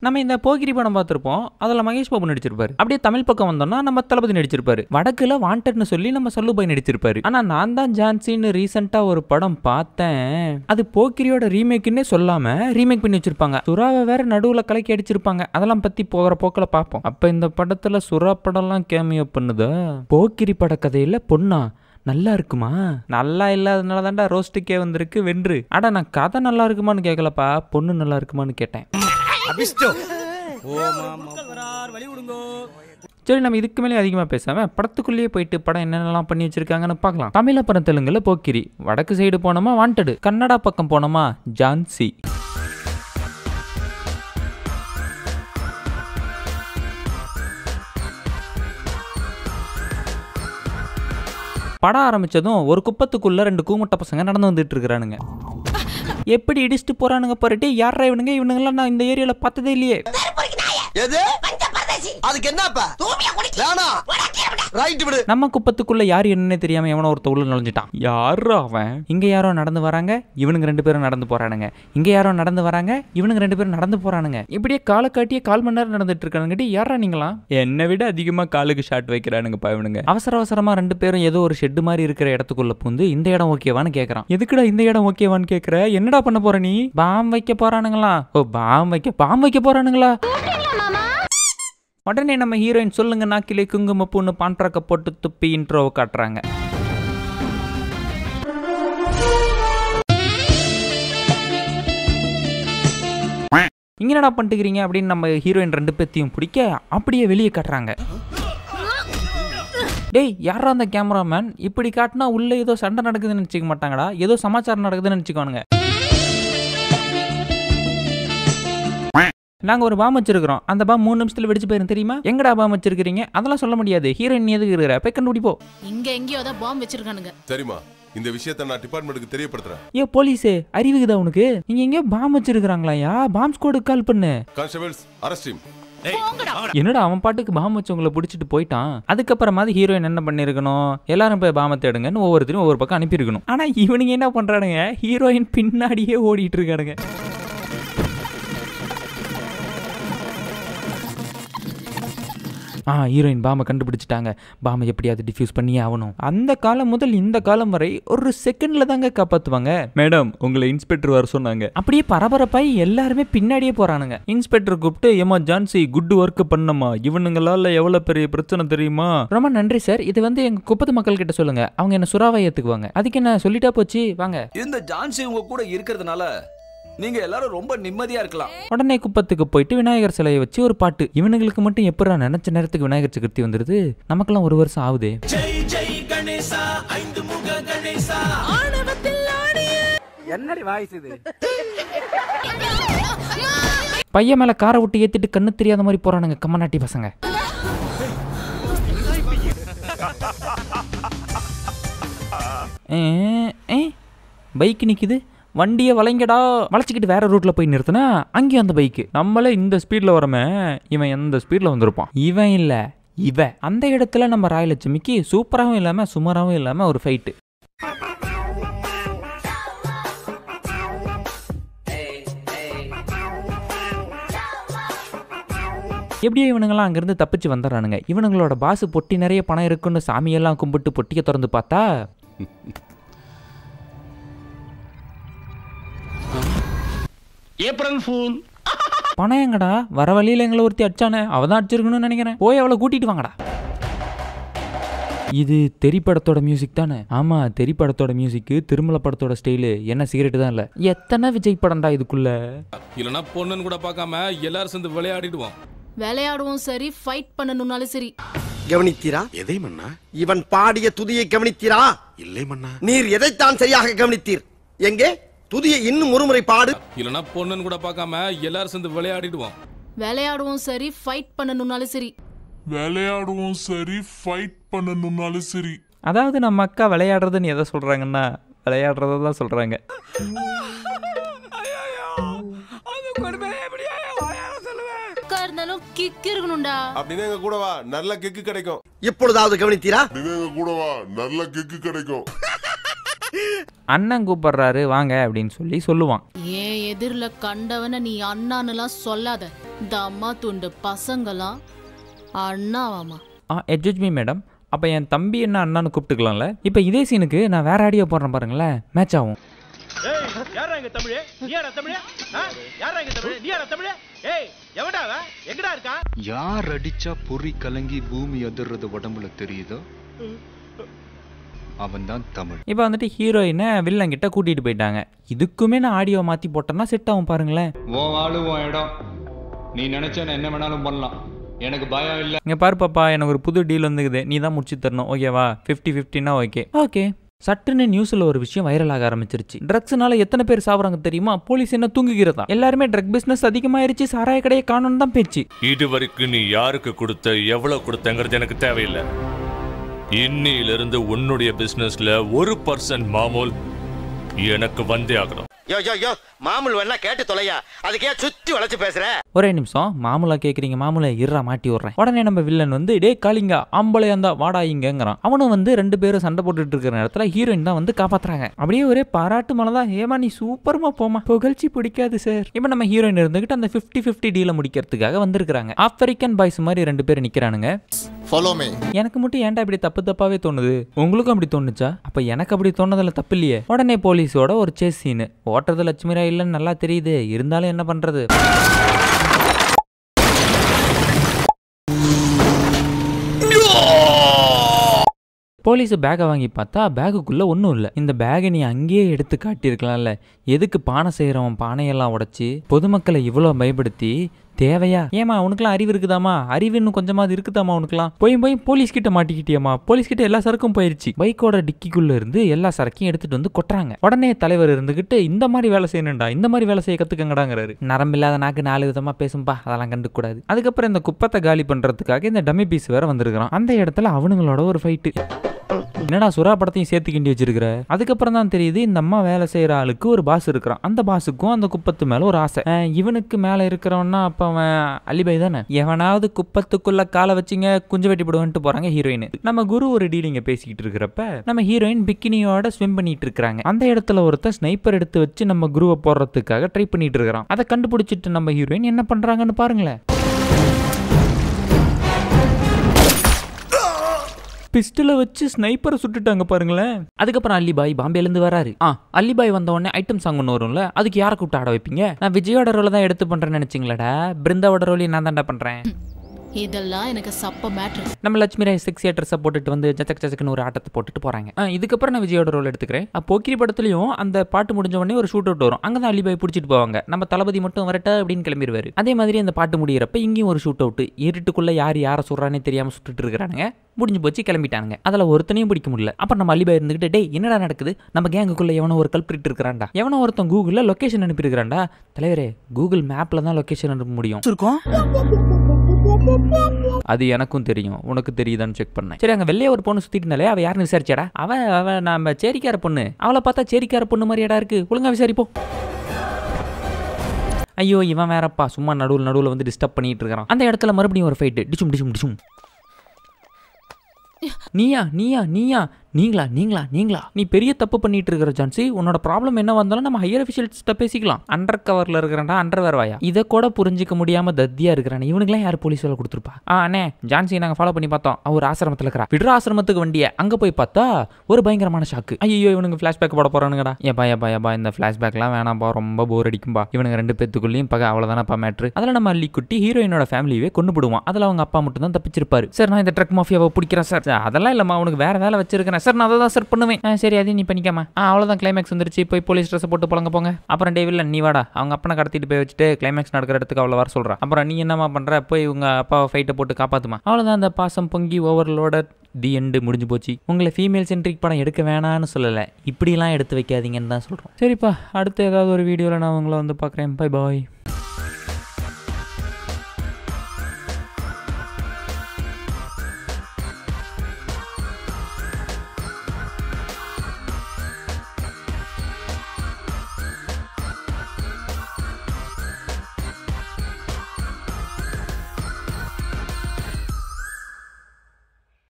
நம்ம இந்த போகிரி படம் பார்த்திருப்போம். அதுல மகேஷ் பாபு நடிச்சிருப்பாரு. அப்படியே தமிழ் பக்கம் வந்தோம்னா நம்ம தளபதி நடிச்சிருப்பாரு. வடக்குல வாண்டட்னு சொல்லி நம்ம சல்லுபாய் நடிச்சிருப்பாரு. ஆனா நான் தான் ஜான்சின்னு ரீசெண்டா ஒரு படம் பார்த்தேன். அது போக்கிரியோட ரீமேக்னே சொல்லாம ரீமேக் பண்ணி வச்சிருப்பாங்க. சுறாவை வேற நடுவுல கலக்கி அடிச்சிருப்பாங்க. அதெல்லாம் பத்தி போகிற போக்கில பார்ப்போம். அப்ப இந்த படத்துல சுறா படம்லாம் கேமியோ பண்ணுதா? போக்கிரி பட கதையில பொண்ணா நல்லா இருக்குமா? நல்லா இல்லாதனால தான்டா ரோஸ்ட்டுக்கே வந்திருக்கு வென்று. அட நான் கதை நல்லா இருக்குமான்னு கேட்கலப்பா, பொண்ணு நல்லா இருக்குமான்னு கேட்டேன். சரி, நம்ம இதுக்கு மேலே அதிகமாக பேசாம படத்துக்குள்ளேயே போயிட்டு படம் என்னென்னலாம் பண்ணி வச்சிருக்காங்கன்னு பார்க்கலாம். தமிழ் அப்புறம் தெலுங்குல போக்கிரி, வடக்கு சைடு போனோமா வாண்டடு, கன்னடா பக்கம் போனோமா ஜான்சி. படம் ஆரம்பிச்சதும் ஒரு குப்பத்துக்குள்ள 2 கூமுட்ட பசங்க நடந்து வந்துட்டு இருக்கிறானுங்க. எப்படி இடிச்சுட்டு போறானுங்க பாருட்டி. யாரா இவனுங்க? இவனுங்கெல்லாம் நான் இந்த ஏரியால பார்த்ததே இல்லையே. நம்ம குப்பத்துக்குள்ள யாரு என்னன்னே தெரியாம எவனோ ஒருத்த உள்ள நுழைஞ்சிட்டான். யாரு அவன்? இங்க யாரோ நடந்து வராங்க, இவனுங்க 2 பேரும் நடந்து போறானுங்க. இங்க யாரோ நடந்து வராங்க, இவனுங்க 2 பேரும் நடந்து போறானுங்க. இப்படியே காலை காட்டியே 1/4 மணி நேரம் நடந்துட்டு இருக்கானுங்க. யாரா நீங்களா? என்னை விட அதிகமா காலுக்கு ஷாட் வைக்கிறானுங்க இவனுங்க. அவசர அவசரமா 2 பேரும் ஏதோ ஒரு ஷெட் மாதிரி இருக்கிற இடத்துக்குள்ள பூந்து இந்த இடம் ஓகேவான்னு கேக்குறான். எதுக்குடா இந்த இடம் ஓகேவான்னு கேக்குற? என்னடா பண்ண போற நீ? பாம் வைக்க போறானுங்களா? ஓ, பாம் வைக்க போறானுங்களா? உடனே நம்ம ஹீரோயின் சொல்லுங்க நாக்கிலே குங்கும பூன்னு பான்ட்ராக்க போட்டு துப்பி இன்ட்ரோவை காட்டுறாங்க. இங்க என்னடா பண்ணிட்டுக்கிறீங்க அப்படின்னு நம்ம ஹீரோயின் 2 பேத்தையும் பிடிக்க அப்படியே வெளியே காட்டுறாங்க. டேய், யாரா அந்த கேமராமேன்? இப்படி காட்டினா உள்ள ஏதோ சண்டை நடக்குதுன்னு நினைச்சுக்க மாட்டாங்கடா, ஏதோ சமாச்சாரம் நடக்குதுன்னு நினைச்சுக்கோனுங்க. நாங்க ஒரு பாம் வச்சிருக்கிறோம், அந்த பாம் 3 நிமிஷத்துல வெடிச்சு போயிரும் தெரியுமா? எங்கடா பாம் வச்சிருக்கீங்க? அதெல்லாம் சொல்ல முடியாது. ஹீரோயின் எதுக்கு இருக்கிற? போய் கண்டுபிடிப்போ. இங்க எங்கேயோ தான் பாம் வச்சிருக்கானுங்க தெரியுமா? இந்த விஷயத்தை நான் டிபார்ட்மெண்ட்டுக்கு தெரியப்படுத்துறேன். ஏ போலீஸே, அறிவுக்குதா உனக்கு? நீங்க எங்கேயோ பாம் வச்சிருக்காங்களாயா? பாம் ஸ்குவாடுக்கு கால் பண்ணு. Constables arrest him. என்னடா அவன் பாட்டுக்கு பாம் வச்சவங்களை பிடிச்சிட்டு போயிட்டான். அதுக்கப்புறமா ஹீரோயின் என்ன பண்ணிருக்கணும்? எல்லாரும் போய் பாம தேடுங்கன்னு ஒவ்வொருத்தரும் ஒவ்வொரு பக்கம் அனுப்பியிருக்கணும். ஆனா இவனுங்க என்ன பண்றானுங்க? ஹீரோயின் பின்னாடியே ஓடிட்டு இருக்கானுங்க. ஹீரோயின் பாமை கண்டுபிடிச்சிட்டாங்க. பாமை எப்படியாவது டிஃப்யூஸ் பண்ணியே ஆகணும். அந்த காலம் முதல் இந்த காலம் வரை ஒரு செகண்ட்ல தாங்க காப்பாத்துவாங்க. மேடம், உங்களை இன்ஸ்பெக்டர் வர சொன்னாங்க. அப்படியே பரபரப்பாய் எல்லாருமே பின்னாடியே போறானுங்க. இன்ஸ்பெக்டர் கூப்பிட்டு, ஏமா ஜான்சி, குட் ஒர்க் பண்ணமா, இவனுங்களால எவ்வளவு பெரிய பிரச்சனை தெரியுமா? ரொம்ப நன்றி சார். இது எங்க குப்பத்து மக்கள் கிட்ட சொல்லுங்க, அவங்க என்ன சுறாவை ஏத்துக்குவாங்க. அதுக்கு என்ன சொல்லிட்டா போச்சு, வாங்க. இந்த ஜான்சி உங்க கூட இருக்கிறதுனால நீங்க எல்லாரும் ரொம்ப நிம்மதியா இருக்கலாம். உடனே குப்பத்துக்கு போயிட்டு விநாயகர் சிலையை வச்சு ஒரு பாட்டு. இவனுங்களுக்கு மட்டும் எப்படா நினைச்ச நேரத்துக்கு விநாயகர் சதுர்த்தி வந்துருது? நமக்கெல்லாம் 1 வருஷம் ஆகுது. என்னடி வாய்ஸ் இது? பையன் மேல காரை விட்டு ஏத்திட்டு கண்ணு தெரியாத மாதிரி போறானுங்க கம்மநாட்டி பசங்க. பைக் நிக்குது, வண்டியை வளைங்கடா. வளைச்சிக்கிட்டு வேற ரூட்ல போய் நிறுத்தினா அங்கேயும் அந்த பைக்கு. நம்மளே இந்த ஸ்பீட்ல வரமே, இவன் எந்த ஸ்பீட்ல வந்திருப்பான்? இவன் இல்ல, இவ. அந்த இடத்துல நம்ம ராயலட்சுமிக்கு சூப்பராகவும் இல்லாம சுமாராகவும் இல்லாம ஒரு ஃபைட்டு. எப்படியோ இவனுங்கெல்லாம் அங்கிருந்து தப்பிச்சு வந்துடுறானுங்க. இவனுங்களோட பாசு பொட்டி நிறைய பணம் இருக்குன்னு சாமியெல்லாம் கும்பிட்டு பொட்டியை திறந்து பார்த்தா ஏப்ரல் ஃபூல். பணம் எங்கடா? வர வழியில எங்களை ஒருத்தி அடிச்சானே, அவதான் அடிச்சிருக்கணும்னு நினைக்கிறேன். போய் அவளை கூட்டிட்டு வாங்கடா. இது தெரி படத்தோட மியூசிக் தானே? ஆமா, தெரி படத்தோட மியூசிக், திருமலை படத்தோட ஸ்டைலு. என்ன சிகரெட் தான் இல்ல. எத்தனை விஜய் படம்டா இதுக்குள்ள? இல்லனா பொண்ணுன்னு கூட பார்க்காம எல்லாரும் சேர்ந்து விளையாடிடுவோம். விளையாடுவோம் சரி, ஃபைட் பண்ணனும்னாலும் சரி. கவனித்தீரா? எதை மன்னா? இவன் பாடிய துதியை கவனித்தீரா? இல்லை மன்னா. நீர் எதைத்தான் சரியாக கவனித்தீர்? எங்கே துதியை இன்னும் ஒருமுறை பாடு. இல்லனா பொண்ணுன்னு கூட பார்க்காம எல்லாரும் சேர்ந்து விளையாடிடுவோம். விளையாடுவோம் சரி, ஃபைட் பண்ணனும்னாலும் சரி. விளையாடுவோம் சரி, ஃபைட் பண்ணனும்னாலும் சரி. அதாவது நம்ம அக்கா விளையாடுறதுன்னு எதை சொல்றாங்கன்னா விளையாடுறத தான் சொல்றாங்க. கிக் இருக்கணும்டா. அப்படினா எங்க கூட வா, நல்ல கிக்கு கிடைக்கும். இப்பொழுதாவது கவனித்தீரா? எங்க கூட வா, நல்ல கிக்கு கிடைக்கும். அண்ணன் கூப்பிடுறாரு வாங்க அப்படின்னு சொல்லுவான். ஏன் எதிரில கண்டவன நீ அண்ணான்னுலாம் சொல்லாத. இந்த அம்மா துண்டு பசங்களாம் அண்ணாவாமா. எக்ஸ்கியூஸ் மீ மேடம், அப்போ என் தம்பி என்ன அண்ணான்னு கூப்பிட்டுக்கலாம்ல? இப்போ இதே சீனுக்கு நான் வேற ஆடியோ போடுறேன் பாருங்களேன், மேட்ச் ஆகும். யார் அடிச்சா பொறி கலங்கி பூமி அதிர்றது உடம்புல தெரியுதோ அவன் தான் தமிழ். இப்போ வந்துட்டு ஹீரோயினை வில்லன் கிட்ட கூட்டிட்டு போயிட்டாங்க. இதுக்குமே நான் ஆடியோ மாத்தி போட்டேன்னா செட் ஆகும் பாருங்களேன். உன் ஆளு உன் இடம், நீ நினைச்சா என்ன வேணாலும் பண்ணலாம், எனக்கு பயம் இல்லை. இங்கே பாரு பாப்பா, எனக்கு ஒரு புது டீல் வந்துக்குது, நீ தான் முடிச்சு தரணும், ஓகேவா? 50-50னா ஓகே. ஓகே. சட்டுன்னு நியூஸ்ல ஒரு விஷயம் வைரல் ஆக ஆரம்பிச்சிருச்சு. ட்ரக்ஸ்னால எத்தனை பேர் சாப்பிட்றாங்க தெரியுமா? போலீஸ் என்ன தூங்குகிறதா? எல்லாருமே ட்ரக் பிசினஸ் அதிகமாயிருச்சு, சாராய கடையை காணணும் தான் பேச்சு. இது வரைக்கும் நீ யாருக்கு கொடுத்த, எவ்வளவு கொடுத்தங்கிறது எனக்கு தேவையில்லை. இன்னிலிருந்து உன்னுடைய பிசினஸ்ல 1% மாமூல் எனக்கு வந்தே ஆகணும். யோ யோ யோ, மாமூல் வேணா கேட்டு தொலையா, அதுக்கே சுத்தி வளைச்சு பேசுற. ஒரே நிமிஷம், மாமூலா கேக்குறீங்க, மாமூலை இருறா மாட்டி விடுறேன். உடனே நம்ம வில்லன் வந்து டே காளிங்க ஆம்பளை அந்த வாடாயிங்கிறான். அவனும் வந்து 2 பேரும் சண்டை போட்டுட்டு இருக்கிற நேரத்துல ஹீரோயின் தான் வந்து காப்பாத்துறாங்க. அப்படியே ஒரே பாராட்டு மலைதான். ஏமா நீ சூப்பர்மா போமா, புகழ்ச்சி பிடிக்காது சார். இப்ப நம்ம ஹீரோயின் இருந்துகிட்டு அந்த 50-50 டீலை முடிக்கிறதுக்காக வந்திருக்காங்க. ஆப்பிரிக்கன் பாய்ஸ் மாதிரி 2 பேர் நிக்கிறானுங்க. எனக்கு மட்டும் ஏன்டா இப்படி தப்பாவே தோணுது? உங்களுக்கும் அப்படி தோணுச்சா? அப்ப எனக்கு அப்படி தோணுதுல தப்பு இல்லையே. உடனே போலீஸோட ஒரு சேஸ் சீனு. ஓட்டுறது லட்சுமி ராய் இல்லைன்னு நல்லா தெரியுது, இருந்தாலும் என்ன பண்றது? போலீஸ் பேக்கை வாங்கி பார்த்தா பேக்குக்குள்ள ஒன்றும் இல்லை. இந்த பேகை நீ அங்கேயே எடுத்து காட்டியிருக்கலாம்ல. எதுக்கு பானை செய்கிறவன் பானையெல்லாம் உடைச்சி பொதுமக்களை இவ்வளோ பயப்படுத்தி தேவையா? ஏமா உனக்குலாம் அறிவு இருக்குதாமா? அறிவு இன்னும் கொஞ்சமாவது இருக்குதாமா உனக்குலாம்? போய் போலீஸ் கிட்ட மாட்டிக்கிட்டியாமா? போலீஸ் கிட்ட எல்லா சரக்கும் போயிருச்சு. பைக்கோட டிக்கிக்குள்ள இருந்து எல்லா சரக்கையும் எடுத்துட்டு வந்து கொட்டுறாங்க. உடனே தலைவர் இருந்துகிட்டு இந்த மாதிரி வேலை செய்யணும்டா, இந்த மாதிரி வேலை செய்ய கத்துக்கங்கடாங்கிறாரு. நரம்பில்லாத நாக்கு 4 விதமா பேசும்பா, அதெல்லாம் கண்டுக்க கூடாது. அதுக்கப்புறம் இந்த குப்பத்தை காலி பண்றதுக்காக இந்த டம்மி பீஸ் வேற வந்திருக்கிறான். அந்த இடத்துல அவனுங்களோட ஒரு ஃபைட்டு. என்னடா சுறா படத்தையும் சேர்த்து கிண்டி வச்சிருக்கிற? அதுக்கப்புறம் தான் தெரியுது இந்த அம்மா வேலை செய்யற ஆளுக்கு ஒரு பாஸ் இருக்கிறான். அந்த பாஸுக்கும் அந்த குப்பத்து மேல ஒரு ஆசை. இவனுக்கு மேல இருக்கிறவன்னா அப்ப அவன் அலிபாய் தானே. எவனாவது குப்பத்துக்குள்ள காலை வச்சிங்க குஞ்சு வெட்டி போடுவன்ட்டு போறாங்க ஹீரோயின். நம்ம குரு ஒரு டீலிங்க பேசிக்கிட்டு இருக்கிறப்ப நம்ம ஹீரோயின் பிக்கினியோட ஸ்விம் பண்ணிட்டு இருக்காங்க. அந்த இடத்துல ஒருத்தர் ஸ்னைப்பர் எடுத்து வச்சு நம்ம குருவை போடுறதுக்காக ட்ரை பண்ணிட்டு இருக்கிறான். அதை கண்டுபிடிச்சிட்டு நம்ம ஹீரோயின் என்ன பண்றாங்கன்னு பாருங்களேன். பிஸ்டலை வச்சு ஸ்னைப்பரை சுட்டுட்டாங்க பாருங்களேன். அதுக்கப்புறம் அல்லிபாய் பாம்பேலேருந்து வராரு. அல்லிபாய் வந்த உடனே ஐட்டம் சாங் ஒன்று வரும்ல, அதுக்கு யாரை கூப்பிட்டு ஆட வைப்பீங்க? நான் விஜயோட ரோல தான் எடுத்து பண்றேன்னு நினைச்சிங்களடா. பிருந்தாவோட ரோலையும் நான் தான்டா பண்றேன். இதெல்லாம் எனக்கு சப்ப மேட்ரு. நம்ம லட்சுமி ராய் செக்ஸி ஆக்ட்ரஸை போட்டுட்டு வந்து ஜச்சக்குன்னு ஒரு ஆட்டத்தை போட்டுட்டு போறாங்க. இதுக்கப்புறம் நான் விஜயோட ரோல் எடுத்துக்கிறேன். போக்கிரி படத்துலயும் அந்த பாட்டு முடிஞ்ச உடனே ஒரு ஷூட் அவுட் வரும். அங்கதான் அலிபாய் பிடிச்சிட்டு போவாங்க. நம்ம தளபதி மட்டும் வரட்ட அப்படின்னு கிளம்பிடுவாரு. அதே மாதிரி அந்த பாட்டு முடியிறப்ப இங்கேயும் ஒரு ஷூட் அவுட். இருட்டுக்குள்ள யாரை சொல்றானே தெரியாம சுட்டுட்டு இருக்கிறானுங்க. முடிஞ்சு போச்சு, கிளம்பிட்டானுங்க. அதுல ஒருத்தனையும் பிடிக்க முடியல. அப்புறம் நம்ம அலிபாய் இருந்துகிட்டு டே என்னடா நடக்குது? நம்ம கேங்குக்குள்ள எவனோ ஒரு கல்பிரிட் இருக்கிறான்டா. எவனோ ஒருத்தன் கூகுள்ல லொகேஷன் அனுப்பியிருக்கிறான்டா. தலைவரே, கூகுள் மேப்ல தான் லொகேஷன் அனுப்ப முடியும். அது எனக்கும் தெரியும், உனக்கு தெரியுதான்னு செக் பண்ணேன். சரி, அங்க வெள்ளைய ஒரு பொண்ணு சுத்திட்டு அவ யாருன்னு விசாரிச்சாடா? அவ நம்ம சேரிக்கார பொண்ணு. அவளை பார்த்தா சேரிக்கார பொண்ணு மாதிரி இடம் இருக்கு, ஒழுங்கா விசாரிப்போம். ஐயோ இவன் வேறப்பா சும்மா நடுவில் வந்து டிஸ்டர்ப் பண்ணிட்டு இருக்கான். அந்த இடத்துல மறுபடியும் ஒரு ஃபைட். டிச்சும் டிச்சும் டிச்சும். நீயா நீயா நீயா நீங்களா நீங்களா நீங்களா நீ பெரிய தப்பு பண்ணிட்டு இருக்கிற ஜான்சி. உன்னோட ப்ராப்ளம் என்ன வந்தாலும் நம்ம ஹையர் அஃபிஷியல்ஸ்ட்ட பேசிக்கலாம். அண்டர் கவர்ல இருக்கிறான்டா, அண்டர் வேர் வாயா. இதை கூட புரிஞ்சிக்க முடியாம தத்தியா இருக்கிறானே. இவனுக்குலாம் யார் போலீஸ் வேலை கொடுத்துருப்பா? அண்ணே ஜான்சி நாங்க ஃபாலோ பண்ணி பார்த்தோம். அவர் ஆசிரமத்தில் இருக்கிறா. விடுற ஆசிரமத்துக்கு வண்டியை அங்க போய் பார்த்தா ஒரு பயங்கரமான ஷாக்கு. ஐயோ இவனுக்கு ஃபிளாஷ்பேக் போட போறானுங்கடா. ஏப்பா இந்த ஃபிளாஷ்பேக்லாம் வேணாம்பா, ரொம்ப போர் அடிக்கும்பா. இவனுங்க 2 பேத்துக்குள்ளேயும் பக அவ்வளவுதானப்பா மேட்ரு. அதில் நம்ம அள்ளி குட்டி ஹீரோயினோட ஃபேமிலியே கொண்டு போடுவான். அதில் அவங்க அப்பா மட்டும் தான் தப்பிச்சிருப்பாரு. சார் நான் இந்த ட்ரக் மாஃபியாவை பிடிக்கிறேன் சார். அதெல்லாம் இல்லம்மா, உனக்கு வேற வேலை வச்சிருக்கேன் சார். நான் அதை தான் சார் பண்ணுவேன். சரி அதையும் நீ பண்ணிக்காம. அவ்வளோதான், கிளைமேக்ஸ் வந்துருச்சு. போய் போலீஸ் ட்ரெஸ் போட்டு போலங்க போங்க. அப்புறம் டேவில்ல நீ வாடா, அவங்க அப்பனை கடத்திட்டு போய் வச்சுட்டு கிளைமேக்ஸ் நடக்கிற இடத்துக்கு அவ்வளோ வர சொல்கிறான். அப்புறம் நீ என்னமா பண்ற? போய் உங்க அப்பாவை ஃபைட்டை போட்டு காப்பாத்துமா. அவ்வளோதான், அந்த பாசம் பொங்கி ஓவர்லோட தி எண்டு முடிஞ்சு போச்சு. உங்களை ஃபீமேல் சென்ட்ரிக் படம் எடுக்க வேணான்னு சொல்லலை, இப்படிலாம் எடுத்து வைக்காதீங்கன்னு தான் சொல்கிறோம். சரிப்பா, அடுத்து ஏதாவது ஒரு வீடியோவில் நான் உங்களை வந்து பார்க்குறேன். Bye bye.